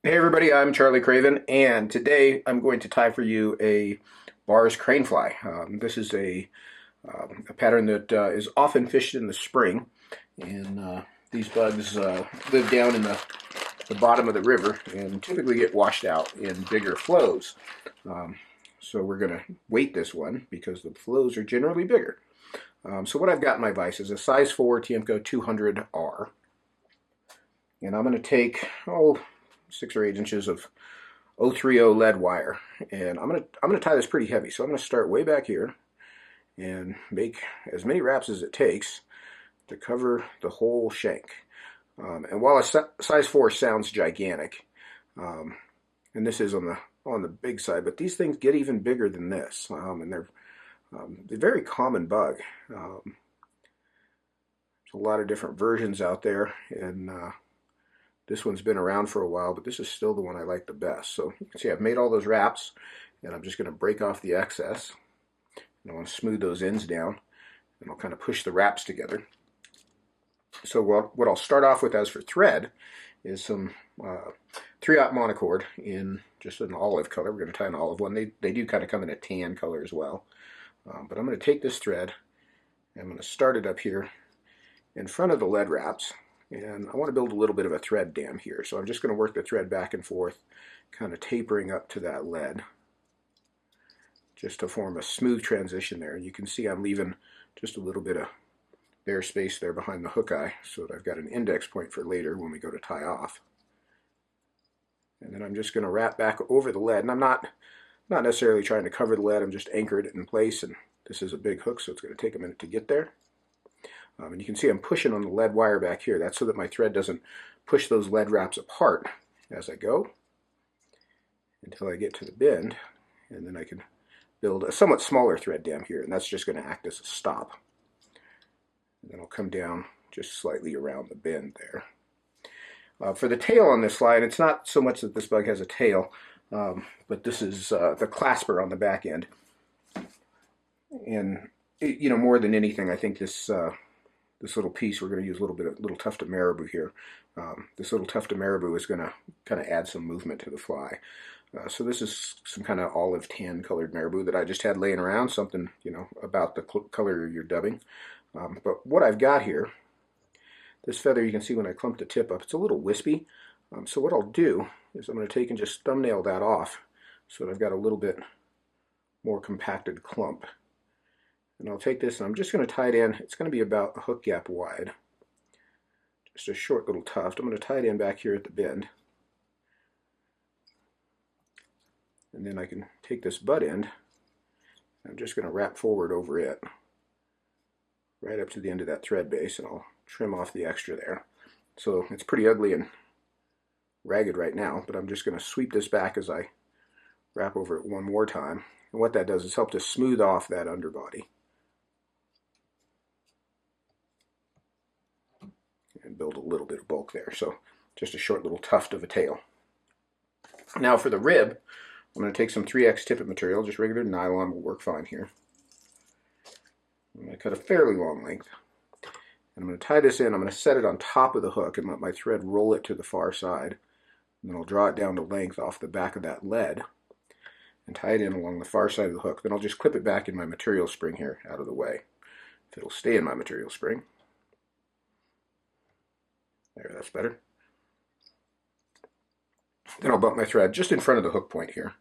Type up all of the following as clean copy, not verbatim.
Hey everybody, I'm Charlie Craven, and today I'm going to tie for you a Barr's Cranefly. This is a pattern that is often fished in the spring, and these bugs live down in the bottom of the river and typically get washed out in bigger flows. Um, so we're going to weight this one because the flows are generally bigger. So what I've got in my vise is a size 4 Tiemco 200R, and I'm going to take, 6 or 8 inches of 030 lead wire, and I'm gonna tie this pretty heavy. So I'm gonna start way back here and make as many wraps as it takes to cover the whole shank. And while a size 4 sounds gigantic, um, and this is on the big side, but these things get even bigger than this, and they're a very common bug. There's a lot of different versions out there, and this one's been around for a while, but this is still the one I like the best. So you can see I've made all those wraps, and I'm just going to break off the excess. And I want to smooth those ends down, and I'll kind of push the wraps together. So what I'll start off with as for thread is some 3/0 Monocord in just an olive color. We're going to tie an olive one. They do kind of come in a tan color as well. But I'm going to take this thread, and I'm going to start it up here in front of the lead wraps. And I want to build a little bit of a thread dam here. So I'm just going to work the thread back and forth, kind of tapering up to that lead, just to form a smooth transition there. And you can see I'm leaving just a little bit of bare space there behind the hook eye so that I've got an index point for later when we go to tie off. And then I'm just going to wrap back over the lead. And I'm not necessarily trying to cover the lead. I'm just anchored it in place. And this is a big hook, so it's going to take a minute to get there. And you can see I'm pushing on the lead wire back here. That's so that my thread doesn't push those lead wraps apart as I go until I get to the bend. And then I can build a somewhat smaller thread dam here, and that's just going to act as a stop. And then I'll come down just slightly around the bend there. For the tail on this slide, it's not so much that this bug has a tail, but this is the clasper on the back end. And, more than anything, I think this little piece, we're going to use a little tuft of Marabou here. This little tuft of Marabou is going to kind of add some movement to the fly. So this is some kind of olive tan colored Marabou that I just had laying around, something, about the color you're dubbing. But what I've got here, this feather, you can see when I clump the tip up, it's a little wispy. So what I'll do is I'm going to take and just thumbnail that off so that I've got a little bit more compacted clump. And I'll take this and I'm just going to tie it in. It's going to be about a hook gap wide. Just a short little tuft. I'm going to tie it in back here at the bend. And then I can take this butt end. I'm just going to wrap forward over it, right up to the end of that thread base, and I'll trim off the extra there. So it's pretty ugly and ragged right now, but I'm just going to sweep this back as I wrap over it one more time. And what that does is help to smooth off that underbody and build a little bit of bulk there. So just a short little tuft of a tail. Now for the rib, I'm going to take some 3X Tippet material, just regular nylon will work fine here. I'm going to cut a fairly long length. And I'm going to tie this in. I'm going to set it on top of the hook and let my thread roll it to the far side. And then I'll draw it down to length off the back of that lead and tie it in along the far side of the hook. Then I'll just clip it back in my material spring here out of the way. If it'll stay in my material spring. There, that's better. Then I'll bump my thread just in front of the hook point here.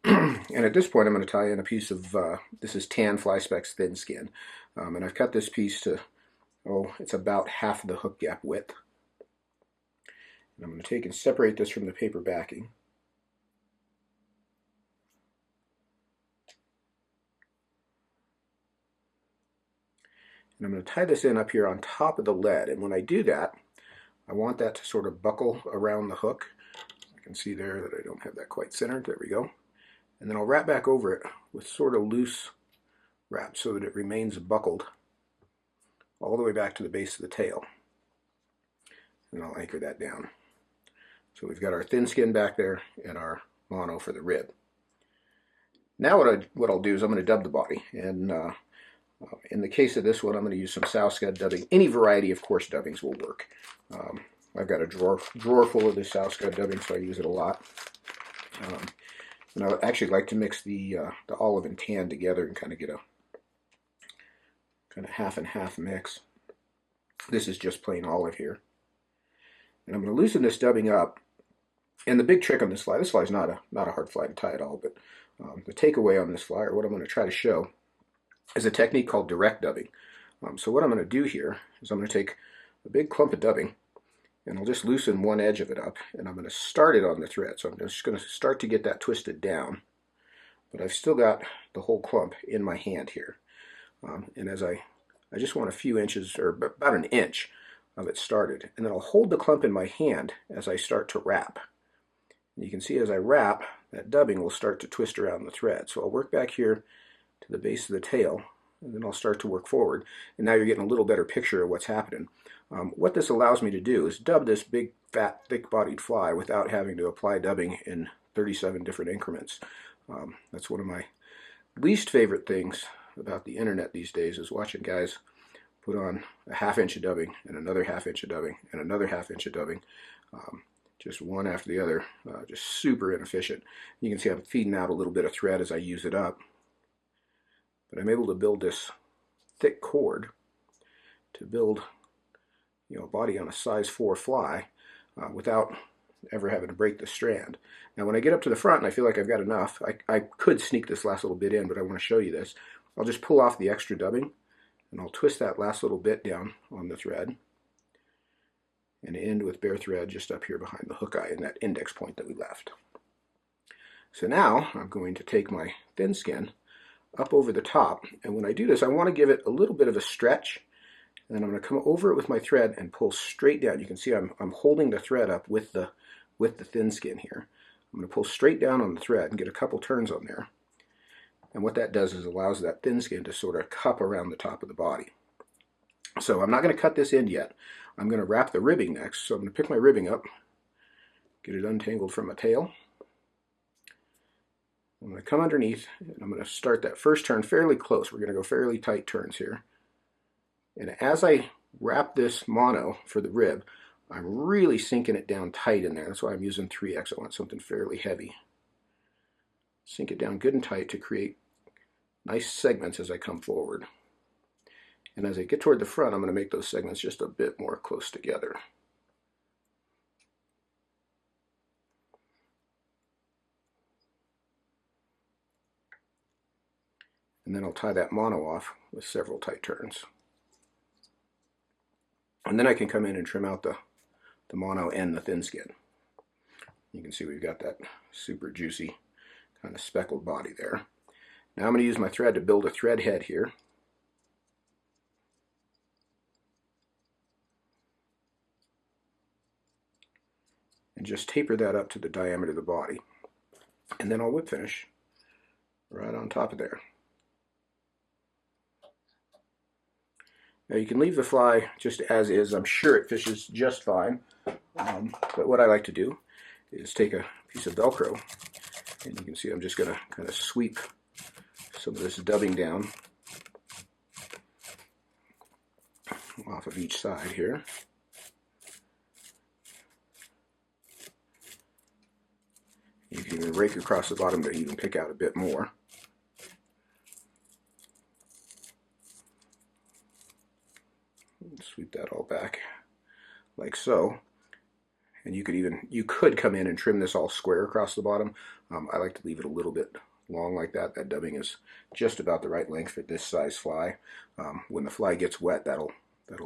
And at this point I'm going to tie in a piece of, this is tan fly Specks Thinskin. And I've cut this piece to, it's about half the hook gap width. And I'm going to take and separate this from the paper backing. And I'm going to tie this in up here on top of the lead. And when I do that, I want that to sort of buckle around the hook. I can see there that I don't have that quite centered. There we go. And then I'll wrap back over it with sort of loose wrap so that it remains buckled all the way back to the base of the tail. And I'll anchor that down. So we've got our Thinskin back there and our mono for the rib. Now what I'll do is I'm going to dub the body. And in the case of this one, I'm going to use some Scud dubbing. Any variety of coarse dubbings will work. I've got a drawer full of this Scud dubbing, so I use it a lot. And I actually like to mix the olive and tan together and kind of get a kind of half and half mix. This is just plain olive here. And I'm going to loosen this dubbing up. And the big trick on this fly is not a hard fly to tie at all, but the takeaway on this fly, or what I'm going to try to show, is a technique called direct dubbing. So what I'm going to do here is I'm going to take a big clump of dubbing, and I'll just loosen one edge of it up, and I'm going to start it on the thread. So I'm just going to start to get that twisted down, but I've still got the whole clump in my hand here. And as I just want a few inches, or about an inch of it started, and then I'll hold the clump in my hand as I start to wrap. And you can see as I wrap, that dubbing will start to twist around the thread. So I'll work back here to the base of the tail, and then I'll start to work forward. And now you're getting a little better picture of what's happening. What this allows me to do is dub this big, fat, thick-bodied fly without having to apply dubbing in 37 different increments. That's one of my least favorite things about the internet these days, is watching guys put on a half-inch of dubbing and another half-inch of dubbing and another half-inch of dubbing. Just one after the other, just super inefficient. You can see I'm feeding out a little bit of thread as I use it up. But I'm able to build this thick cord to build, a body on a size 4 fly without ever having to break the strand. Now when I get up to the front and I feel like I've got enough, I could sneak this last little bit in, but I want to show you this. I'll just pull off the extra dubbing, and I'll twist that last little bit down on the thread, and end with bare thread just up here behind the hook eye in that index point that we left. So now I'm going to take my Thinskin up over the top, and when I do this, I want to give it a little bit of a stretch, and then I'm going to come over it with my thread and pull straight down. You can see I'm holding the thread up with the Thinskin here. I'm going to pull straight down on the thread and get a couple turns on there. And what that does is allows that Thinskin to sort of cup around the top of the body. So I'm not going to cut this end yet. I'm going to wrap the ribbing next. So I'm going to pick my ribbing up, get it untangled from my tail. I'm going to come underneath, and I'm going to start that first turn fairly close. We're going to go fairly tight turns here. And as I wrap this mono for the rib, I'm really sinking it down tight in there. That's why I'm using 3X. I want something fairly heavy. Sink it down good and tight to create nice segments as I come forward. And as I get toward the front, I'm going to make those segments just a bit more close together. And then I'll tie that mono off with several tight turns. And then I can come in and trim out the mono and the Thinskin. You can see we've got that super juicy kind of speckled body there. Now I'm going to use my thread to build a thread head here. And just taper that up to the diameter of the body. And then I'll whip finish right on top of there. Now you can leave the fly just as is. I'm sure it fishes just fine. But what I like to do is take a piece of Velcro, and you can see I'm just going to kind of sweep some of this dubbing down off of each side here. You can even rake across the bottom to even pick out a bit more. Sweep that all back like so. And you could come in and trim this all square across the bottom. I like to leave it a little bit long like that. That dubbing is just about the right length for this size fly. When the fly gets wet, that'll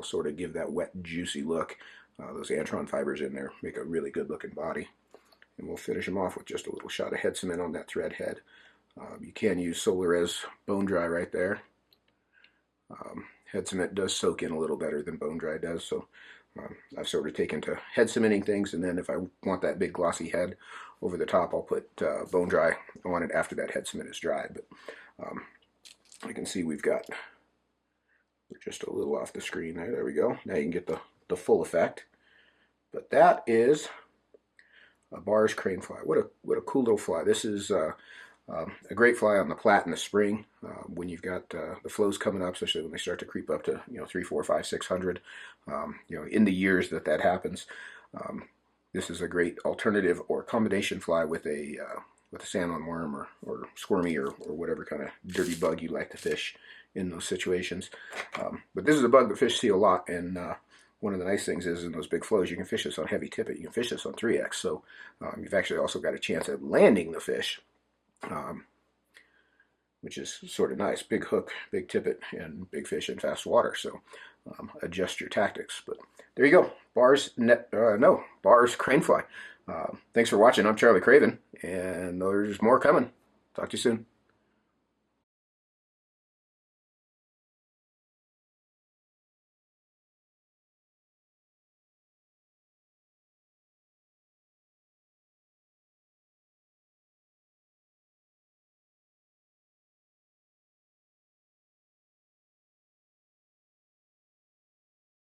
sort of give that wet, juicy look. Those antron fibers in there make a really good looking body. And we'll finish them off with just a little shot of head cement on that thread head. You can use Solarez bone dry right there. Head cement does soak in a little better than bone dry does, so I've sort of taken to head cementing things, and then if I want that big glossy head over the top, I'll put bone dry on it after that head cement is dry. But you can see we're just a little off the screen there. There we go. Now you can get the full effect. But that is a Barr's Cranefly. What a cool little fly. This is a great fly on the Platte in the spring when you've got the flows coming up, especially when they start to creep up to 3, 4, 5, 600. In the years that happens. This is a great alternative or combination fly with a salmon worm or squirmy or whatever kind of dirty bug you like to fish in those situations. But this is a bug that fish see a lot, and one of the nice things is in those big flows you can fish this on heavy tippet. You can fish this on 3X, so you've actually also got a chance at landing the fish, which is sort of nice. Big hook, big tippet, and big fish in fast water. So adjust your tactics. But there you go. Barr's Cranefly. Thanks for watching. I'm Charlie Craven, and there's more coming. Talk to you soon.